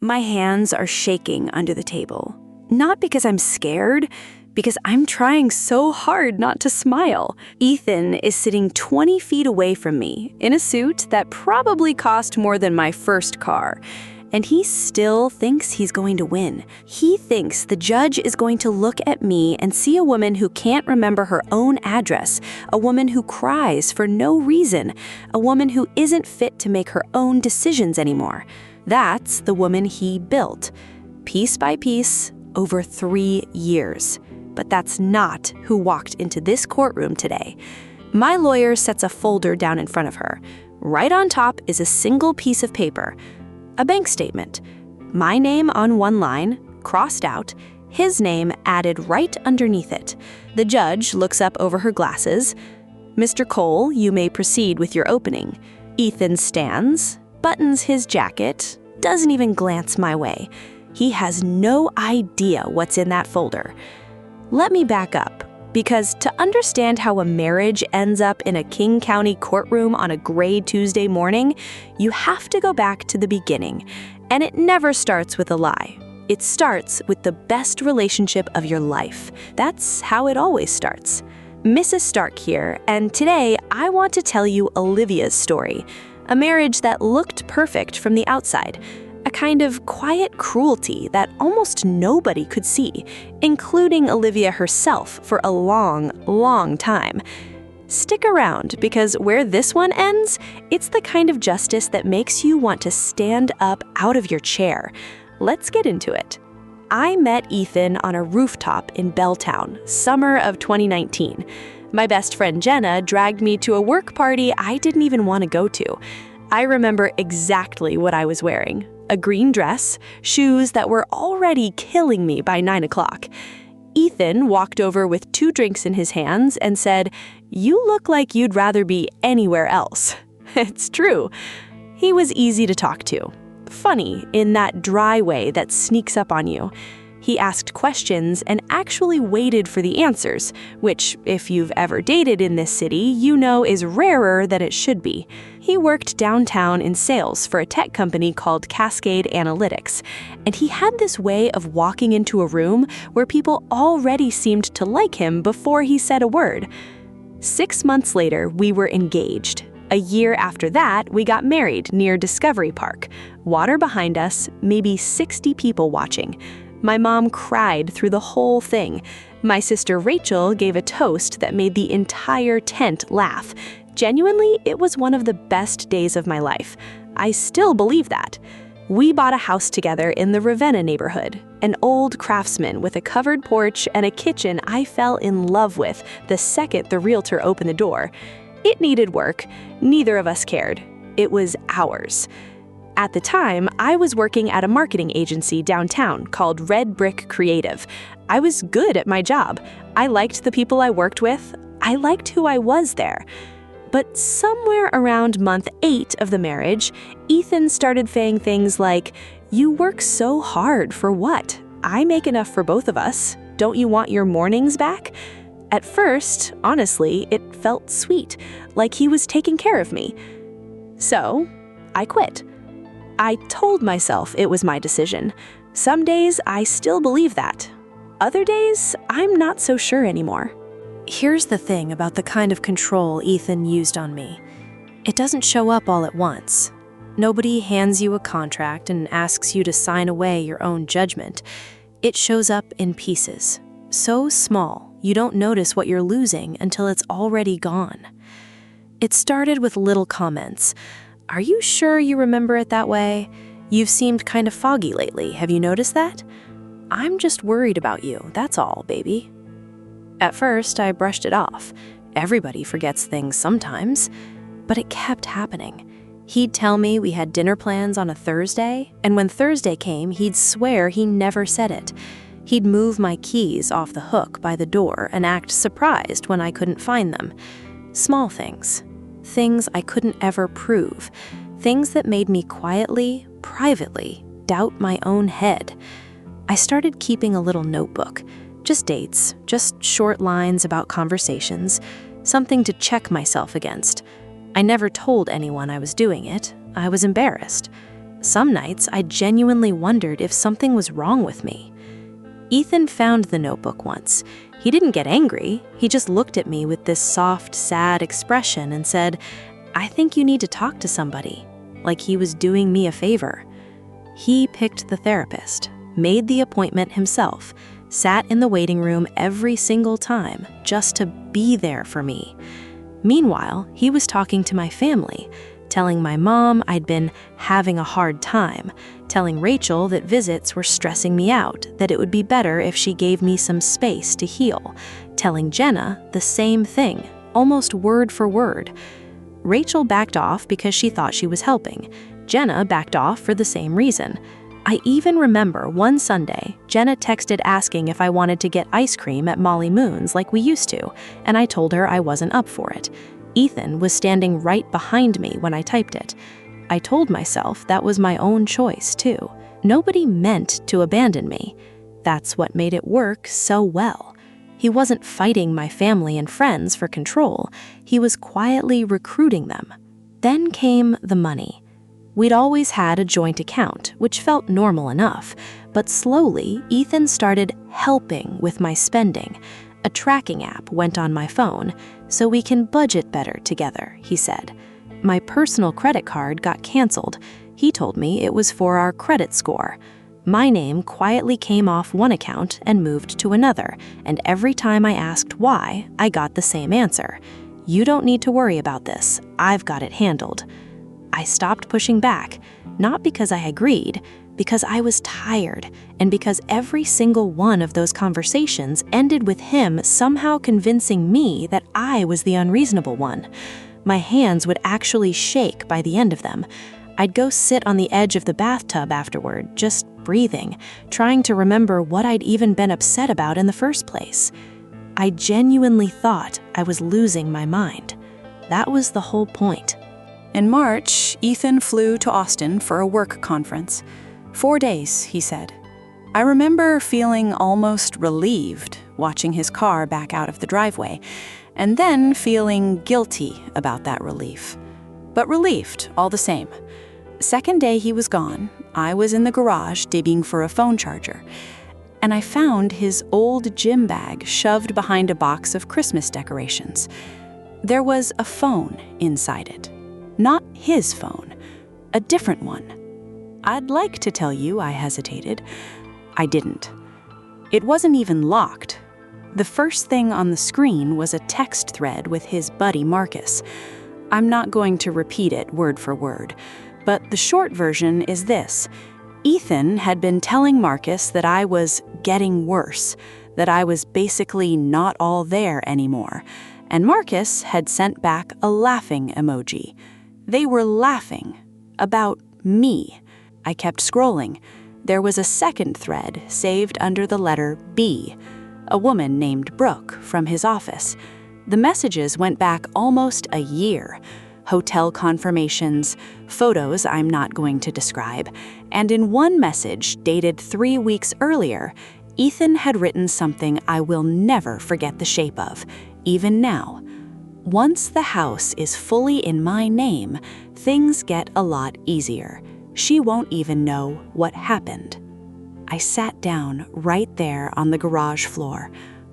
My hands are shaking under the table. Not because I'm scared, because I'm trying so hard not to smile. Ethan is sitting 20 feet away from me in a suit that probably cost more than my first car. And he still thinks he's going to win. He thinks the judge is going to look at me and see a woman who can't remember her own address, a woman who cries for no reason, a woman who isn't fit to make her own decisions anymore. That's the woman he built, piece by piece, over 3 years. But that's not who walked into this courtroom today. My lawyer sets a folder down in front of her. Right on top is a single piece of paper, a bank statement. My name on one line, crossed out, his name added right underneath it. The judge looks up over her glasses. "Mr. Cole, you may proceed with your opening." Ethan stands, buttons his jacket, doesn't even glance my way. He has no idea what's in that folder. Let me back up, because to understand how a marriage ends up in a King County courtroom on a gray Tuesday morning, you have to go back to the beginning. And it never starts with a lie. It starts with the best relationship of your life. That's how it always starts. Mrs. Stark here, and today I want to tell you Olivia's story. A marriage that looked perfect from the outside. A kind of quiet cruelty that almost nobody could see, including Olivia herself for a long, long time. Stick around, because where this one ends, it's the kind of justice that makes you want to stand up out of your chair. Let's get into it. I met Ethan on a rooftop in Belltown, summer of 2019. My best friend Jenna dragged me to a work party I didn't even want to go to. I remember exactly what I was wearing. A green dress, shoes that were already killing me by 9 o'clock. Ethan walked over with 2 drinks in his hands and said, "You look like you'd rather be anywhere else." It's true. He was easy to talk to. Funny in that dry way that sneaks up on you. He asked questions and actually waited for the answers, which, if you've ever dated in this city, you know is rarer than it should be. He worked downtown in sales for a tech company called Cascade Analytics, and he had this way of walking into a room where people already seemed to like him before he said a word. 6 months later, we were engaged. A year after that, we got married near Discovery Park. Water behind us, maybe 60 people watching. My mom cried through the whole thing. My sister Rachel gave a toast that made the entire tent laugh. Genuinely, it was one of the best days of my life. I still believe that. We bought a house together in the Ravenna neighborhood, an old Craftsman with a covered porch and a kitchen I fell in love with the second the realtor opened the door. It needed work. Neither of us cared. It was ours. At the time, I was working at a marketing agency downtown called Red Brick Creative. I was good at my job. I liked the people I worked with. I liked who I was there. But somewhere around month 8 of the marriage, Ethan started saying things like, "You work so hard for what? I make enough for both of us. Don't you want your mornings back?" At first, honestly, it felt sweet, like he was taking care of me. So, I quit. I told myself it was my decision. Some days I still believe that. Other days, I'm not so sure anymore. Here's the thing about the kind of control Ethan used on me. It doesn't show up all at once. Nobody hands you a contract and asks you to sign away your own judgment. It shows up in pieces. So small, you don't notice what you're losing until it's already gone. It started with little comments. "Are you sure you remember it that way? You've seemed kind of foggy lately. Have you noticed that? I'm just worried about you, that's all, baby." At first, I brushed it off. Everybody forgets things sometimes. But it kept happening. He'd tell me we had dinner plans on a Thursday, and when Thursday came, he'd swear he never said it. He'd move my keys off the hook by the door and act surprised when I couldn't find them. Small things. Things I couldn't ever prove. Things that made me quietly, privately, doubt my own head. I started keeping a little notebook. Just dates, just short lines about conversations, something to check myself against. I never told anyone I was doing it. I was embarrassed. Some nights, I genuinely wondered if something was wrong with me. Ethan found the notebook once. He didn't get angry. He just looked at me with this soft, sad expression and said, "I think you need to talk to somebody," like he was doing me a favor. He picked the therapist, made the appointment himself, sat in the waiting room every single time just to be there for me. Meanwhile, he was talking to my family, telling my mom I'd been having a hard time, telling Rachel that visits were stressing me out, that it would be better if she gave me some space to heal, telling Jenna the same thing, almost word for word. Rachel backed off because she thought she was helping. Jenna backed off for the same reason. I even remember one Sunday, Jenna texted asking if I wanted to get ice cream at Molly Moon's like we used to, and I told her I wasn't up for it. Ethan was standing right behind me when I typed it. I told myself that was my own choice, too. Nobody meant to abandon me. That's what made it work so well. He wasn't fighting my family and friends for control. He was quietly recruiting them. Then came the money. We'd always had a joint account, which felt normal enough, but slowly, Ethan started helping with my spending. A tracking app went on my phone, so we can budget better together, he said. My personal credit card got canceled. He told me it was for our credit score. My name quietly came off one account and moved to another, and every time I asked why, I got the same answer. "You don't need to worry about this. I've got it handled." I stopped pushing back, not because I agreed, because I was tired, and because every single one of those conversations ended with him somehow convincing me that I was the unreasonable one. My hands would actually shake by the end of them. I'd go sit on the edge of the bathtub afterward, just breathing, trying to remember what I'd even been upset about in the first place. I genuinely thought I was losing my mind. That was the whole point. In March, Ethan flew to Austin for a work conference. 4 days, he said. I remember feeling almost relieved watching his car back out of the driveway, and then feeling guilty about that relief. But relieved all the same. Second day he was gone, I was in the garage digging for a phone charger, and I found his old gym bag shoved behind a box of Christmas decorations. There was a phone inside it. Not his phone, a different one. I'd like to tell you I hesitated. I didn't. It wasn't even locked. The first thing on the screen was a text thread with his buddy Marcus. I'm not going to repeat it word for word, but the short version is this. Ethan had been telling Marcus that I was getting worse, that I was basically not all there anymore, and Marcus had sent back a laughing emoji. They were laughing about me. I kept scrolling. There was a second thread saved under the letter B, a woman named Brooke from his office. The messages went back almost a year. Hotel confirmations, photos I'm not going to describe, and in one message dated 3 weeks earlier, Ethan had written something I will never forget the shape of, even now. Once the house is fully in my name, things get a lot easier. She won't even know what happened. I sat down right there on the garage floor.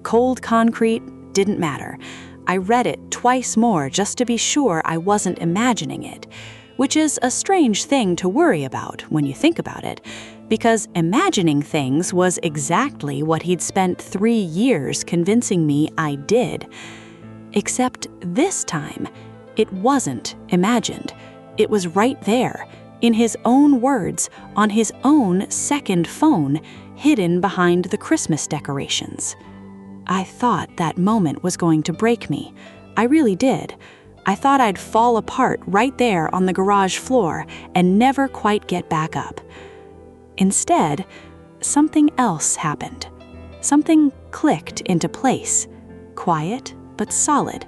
Cold concrete didn't matter. I read it twice more just to be sure I wasn't imagining it, which is a strange thing to worry about when you think about it, because imagining things was exactly what he'd spent 3 years convincing me I did. Except this time, it wasn't imagined. It was right there, in his own words, on his own second phone, hidden behind the Christmas decorations. I thought that moment was going to break me. I really did. I thought I'd fall apart right there on the garage floor and never quite get back up. Instead, something else happened. Something clicked into place. Quiet, but solid.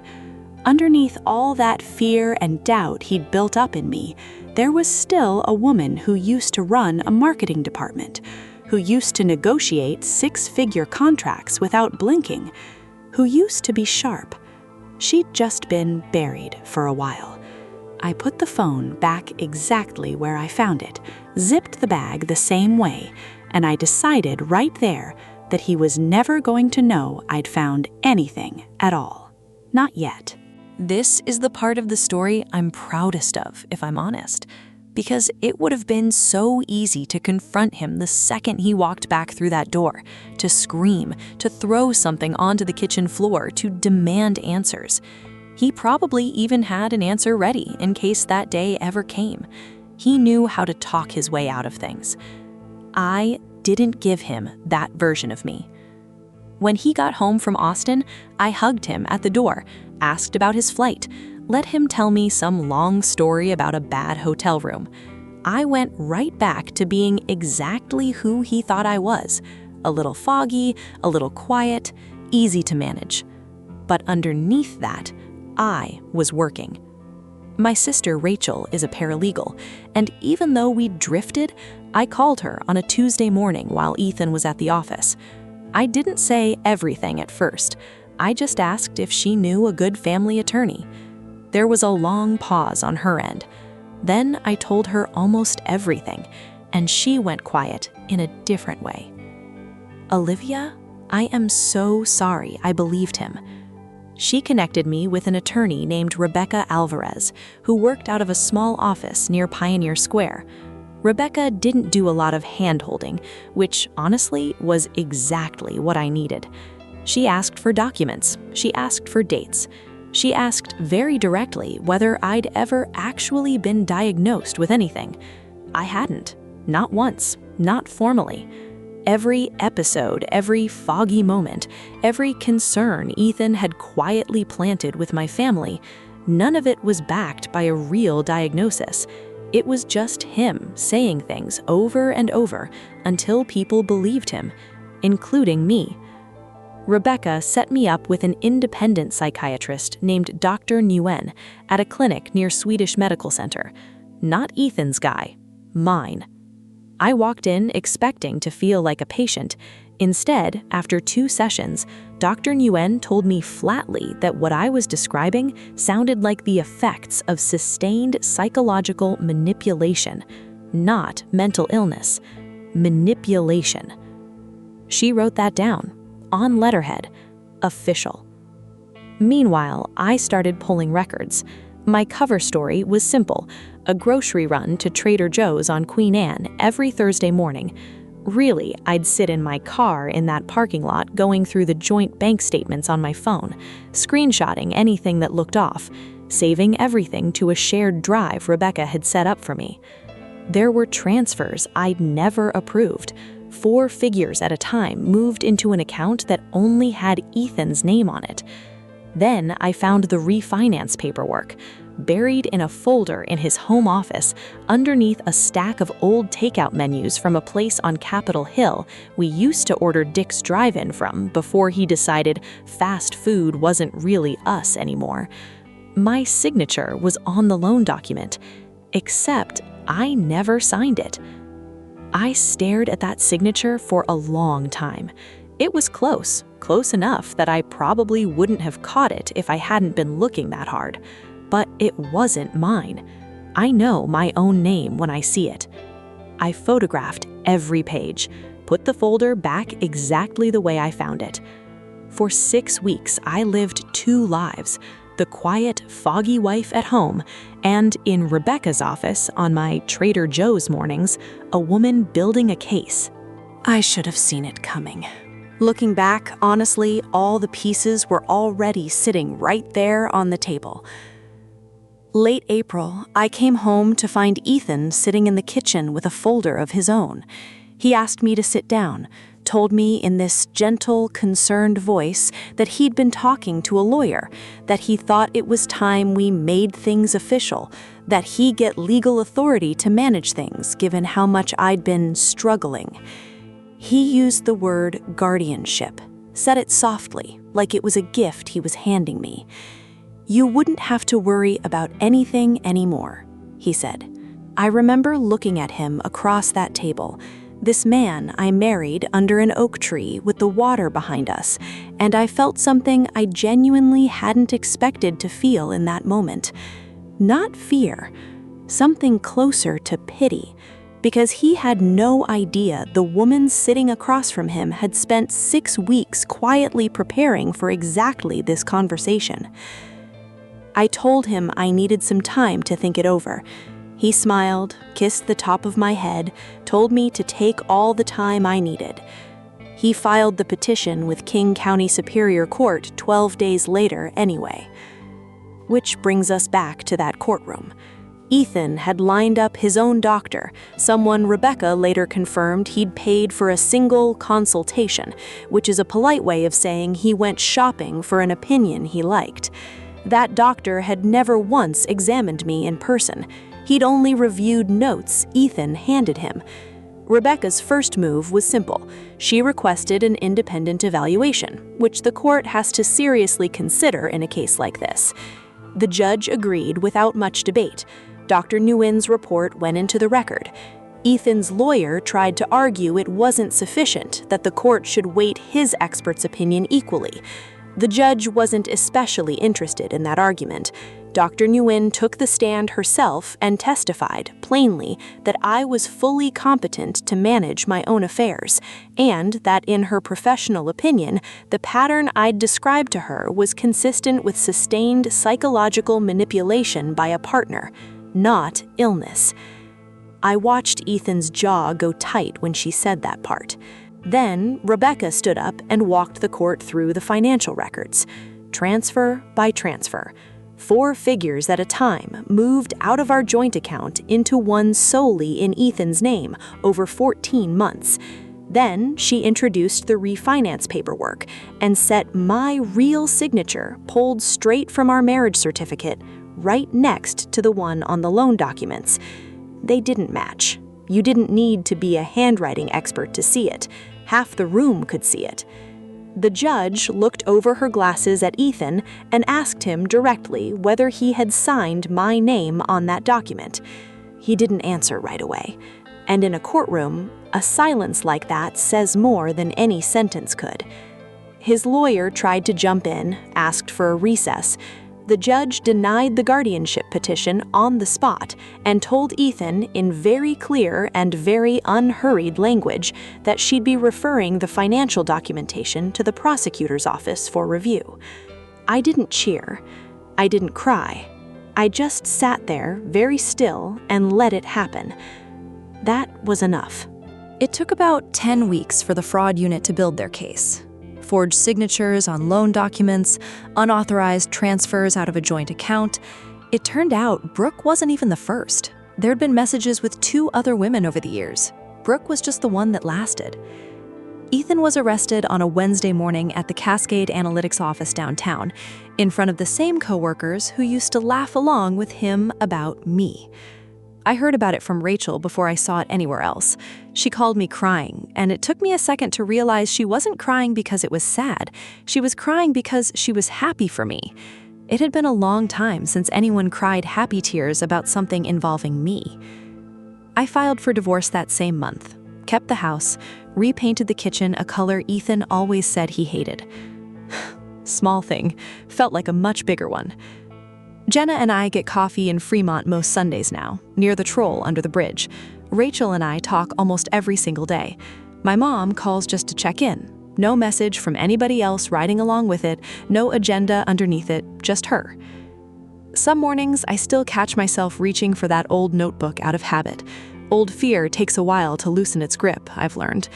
Underneath all that fear and doubt he'd built up in me, there was still a woman who used to run a marketing department, who used to negotiate 6-figure contracts without blinking, who used to be sharp. She'd just been buried for a while. I put the phone back exactly where I found it, zipped the bag the same way, and I decided right there that he was never going to know I'd found anything at all. Not yet. This is the part of the story I'm proudest of, if I'm honest, because it would have been so easy to confront him the second he walked back through that door, to scream, to throw something onto the kitchen floor, to demand answers. He probably even had an answer ready in case that day ever came. He knew how to talk his way out of things. I didn't give him that version of me. When he got home from Austin, I hugged him at the door, asked about his flight, let him tell me some long story about a bad hotel room. I went right back to being exactly who he thought I was, a little foggy, a little quiet, easy to manage. But underneath that, I was working. My sister Rachel is a paralegal, and even though we drifted, I called her on a Tuesday morning while Ethan was at the office. I didn't say everything at first. I just asked if she knew a good family attorney. There was a long pause on her end. Then I told her almost everything, and she went quiet in a different way. Olivia, I am so sorry I believed him. She connected me with an attorney named Rebecca Alvarez, who worked out of a small office near Pioneer Square. Rebecca didn't do a lot of hand-holding, which honestly was exactly what I needed. She asked for documents, she asked for dates. She asked very directly whether I'd ever actually been diagnosed with anything. I hadn't. Not once. Not formally. Every episode, every foggy moment, every concern Ethan had quietly planted with my family, none of it was backed by a real diagnosis. It was just him saying things over and over until people believed him, including me. Rebecca set me up with an independent psychiatrist named Dr. Nguyen at a clinic near Swedish Medical Center. Not Ethan's guy, mine. I walked in expecting to feel like a patient. Instead, after 2 sessions, Dr. Nguyen told me flatly that what I was describing sounded like the effects of sustained psychological manipulation, not mental illness. Manipulation. She wrote that down, on letterhead, official. Meanwhile, I started pulling records. My cover story was simple, a grocery run to Trader Joe's on Queen Anne every Thursday morning. Really, I'd sit in my car in that parking lot going through the joint bank statements on my phone, screenshotting anything that looked off, saving everything to a shared drive Rebecca had set up for me. There were transfers I'd never approved. 4 figures at a time moved into an account that only had Ethan's name on it. Then I found the refinance paperwork, buried in a folder in his home office underneath a stack of old takeout menus from a place on Capitol Hill we used to order Dick's Drive-In from before he decided fast food wasn't really us anymore. My signature was on the loan document, except I never signed it. I stared at that signature for a long time. It was close enough that I probably wouldn't have caught it if I hadn't been looking that hard. But it wasn't mine. I know my own name when I see it. I photographed every page, put the folder back exactly the way I found it. For 6 weeks, I lived 2 lives, the quiet, foggy wife at home, and in Rebecca's office on my Trader Joe's mornings, a woman building a case. I should have seen it coming. Looking back, honestly, all the pieces were already sitting right there on the table. Late April, I came home to find Ethan sitting in the kitchen with a folder of his own. He asked me to sit down, told me in this gentle, concerned voice that he'd been talking to a lawyer, that he thought it was time we made things official, that he get legal authority to manage things given how much I'd been struggling. He used the word guardianship, said it softly, like it was a gift he was handing me. "You wouldn't have to worry about anything anymore," he said. I remember looking at him across that table, this man I married under an oak tree with the water behind us, and I felt something I genuinely hadn't expected to feel in that moment. Not fear, something closer to pity. because he had no idea the woman sitting across from him had spent 6 weeks quietly preparing for exactly this conversation. I told him I needed some time to think it over. He smiled, kissed the top of my head, told me to take all the time I needed. He filed the petition with King County Superior Court 12 days later anyway. Which brings us back to that courtroom. Ethan had lined up his own doctor, someone Rebecca later confirmed he'd paid for a single consultation, which is a polite way of saying he went shopping for an opinion he liked. That doctor had never once examined me in person. He'd only reviewed notes Ethan handed him. Rebecca's first move was simple. She requested an independent evaluation, which the court has to seriously consider in a case like this. The judge agreed without much debate. Dr. Nguyen's report went into the record. Ethan's lawyer tried to argue it wasn't sufficient, that the court should weight his expert's opinion equally. The judge wasn't especially interested in that argument. Dr. Nguyen took the stand herself and testified, plainly, that I was fully competent to manage my own affairs, and that in her professional opinion, the pattern I'd described to her was consistent with sustained psychological manipulation by a partner, not illness. I watched Ethan's jaw go tight when she said that part. Then, Rebecca stood up and walked the court through the financial records, transfer by transfer. 4 figures at a time moved out of our joint account into one solely in Ethan's name over 14 months. Then she introduced the refinance paperwork and set my real signature, pulled straight from our marriage certificate, right next to the one on the loan documents. They didn't match. You didn't need to be a handwriting expert to see it. Half the room could see it. The judge looked over her glasses at Ethan and asked him directly whether he had signed my name on that document. He didn't answer right away. And in a courtroom, a silence like that says more than any sentence could. His lawyer tried to jump in, asked for a recess. The judge denied the guardianship petition on the spot and told Ethan in very clear and very unhurried language that she'd be referring the financial documentation to the prosecutor's office for review. I didn't cheer. I didn't cry. I just sat there very still and let it happen. That was enough. It took about 10 weeks for the fraud unit to build their case. Forged signatures on loan documents, unauthorized transfers out of a joint account. It turned out Brooke wasn't even the first. There'd been messages with 2 other women over the years. Brooke was just the one that lasted. Ethan was arrested on a Wednesday morning at the Cascade Analytics office downtown, in front of the same coworkers who used to laugh along with him about me. I heard about it from Rachel before I saw it anywhere else. She called me crying, and it took me a second to realize she wasn't crying because it was sad. She was crying because she was happy for me. It had been a long time since anyone cried happy tears about something involving me. I filed for divorce that same month, kept the house, repainted the kitchen a color Ethan always said he hated. Small thing, felt like a much bigger one. Jenna and I get coffee in Fremont most Sundays now, near the troll under the bridge. Rachel and I talk almost every single day. My mom calls just to check in. No message from anybody else riding along with it, no agenda underneath it, just her. Some mornings, I still catch myself reaching for that old notebook out of habit. Old fear takes a while to loosen its grip, I've learned.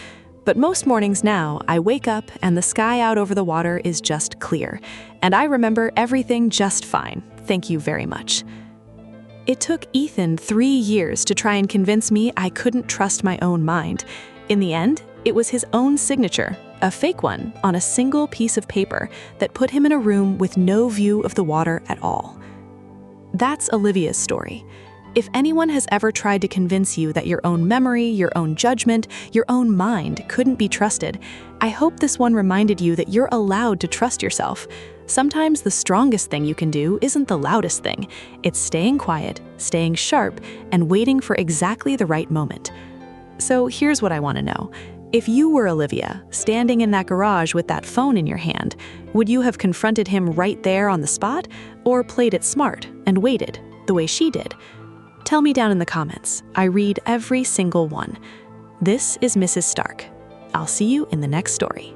But most mornings now, I wake up and the sky out over the water is just clear, and I remember everything just fine. Thank you very much. It took Ethan 3 years to try and convince me I couldn't trust my own mind. In the end, it was his own signature, a fake one, on a single piece of paper that put him in a room with no view of the water at all. That's Olivia's story. If anyone has ever tried to convince you that your own memory, your own judgment, your own mind couldn't be trusted, I hope this one reminded you that you're allowed to trust yourself. Sometimes the strongest thing you can do isn't the loudest thing. It's staying quiet, staying sharp, and waiting for exactly the right moment. So here's what I want to know. If you were Olivia, standing in that garage with that phone in your hand, would you have confronted him right there on the spot, or played it smart and waited, the way she did? Tell me down in the comments. I read every single one. This is Mrs. Stark. I'll see you in the next story.